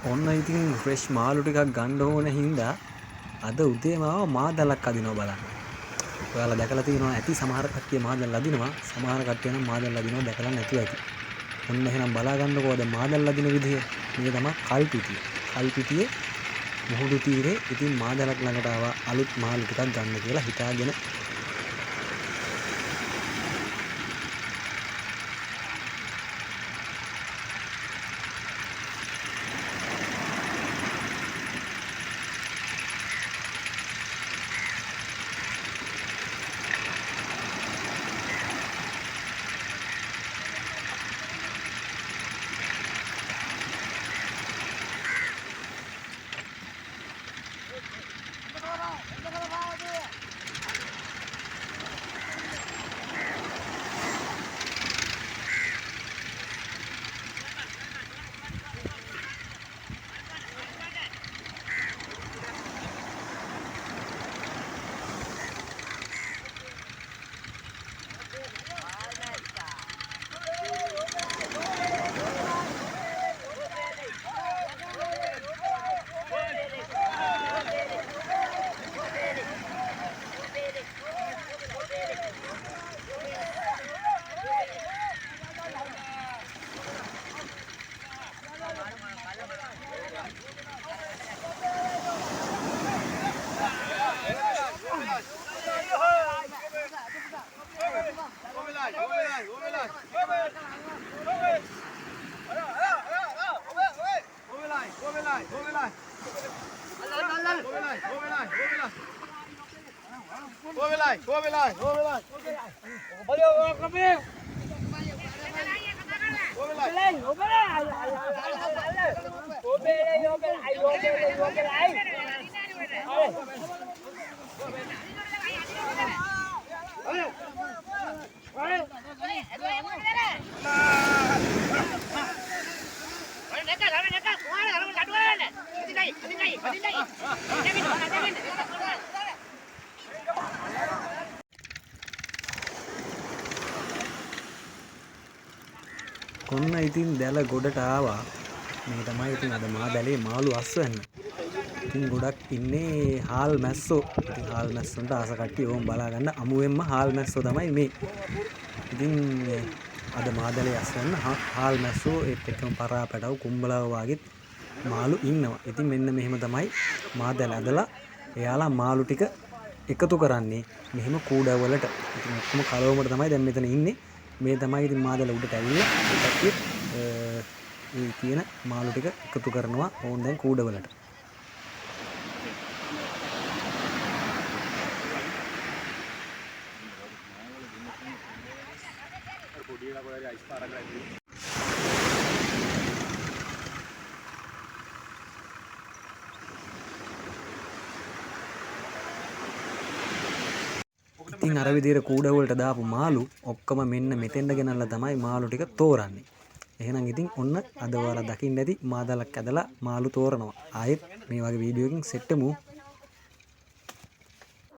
ඔන්න ඉතින් ෆ්‍රෙෂ් මාළු ටිකක් ගන්න ඕන හින්දා අද උදේම ආව මාදලක් අදිනවා බලන්න. ඔයාලා දැකලා තියෙනවා ඇති සමහර කට්ටිය මාදල් අදිනවා. සමහර කට්ටිය නම් මාදල් අදිනවා දැකලා නැතුව ඇති. ඔන්න එහෙනම් බලා ගන්නකෝ අද මාදල් අදින විදිය. මේ තමයි කල්පිටිය. කල්පිටියේ මුහුදු තීරේ ඉතින් මාදලක් ළඟට ආවා අලුත් මාළු ටිකක් ගන්න කියලා හිතාගෙන. කොන්න ඉතින් දැල ගොඩට ආවා. මේ තමයි ඉතින් අද මාදලේ මාළු අස්වැන්න. ඉතින් ගොඩක් ඉන්නේ හාල් මැස්සෝ. ඉතින් හාල් මැස්සොන්ට ආස කට්ටිය ඕම් බලා ගන්න අමුවෙන්ම හාල් මැස්සෝ තමයි මේ. ඉතින් අද මාදලේ අස්වැන්න හාල් මැස්සෝ ඒත් එක්කම පරා පැටව කුඹලාව වගේත් මාළු ඉන්නවා. ඉතින් මෙන්න මෙහෙම තමයි මාදල ඇදලා එයාලා මාළු ටික එකතු කරන්නේ මෙහෙම කූඩවලට. ඉතින් ඔක්කොම කලවමට තමයි දැන් මෙතන ඉන්නේ. මේ තමයි ඉතින් මාදල උඩට ඇවිල්ලා ඒකත් මේ තියෙන මාළු ටික එකතු කරනවා ඕන් දැන් කූඩවලට. ඉතින් අර විදිහට කූඩවලට දාපු මාළු ඔක්කොම මෙන්න මෙතෙන්ට ගෙනල්ලා තමයි මාළු ටික තෝරන්නේ. එහෙනම් ඉතින් ඔන්න අද ඔයාලා දකින්න ඇති මාදලක් ඇදලා මාළු තෝරනවා. ආයෙත් මේ වගේ වීඩියෝ එකකින් සෙට්ටමු.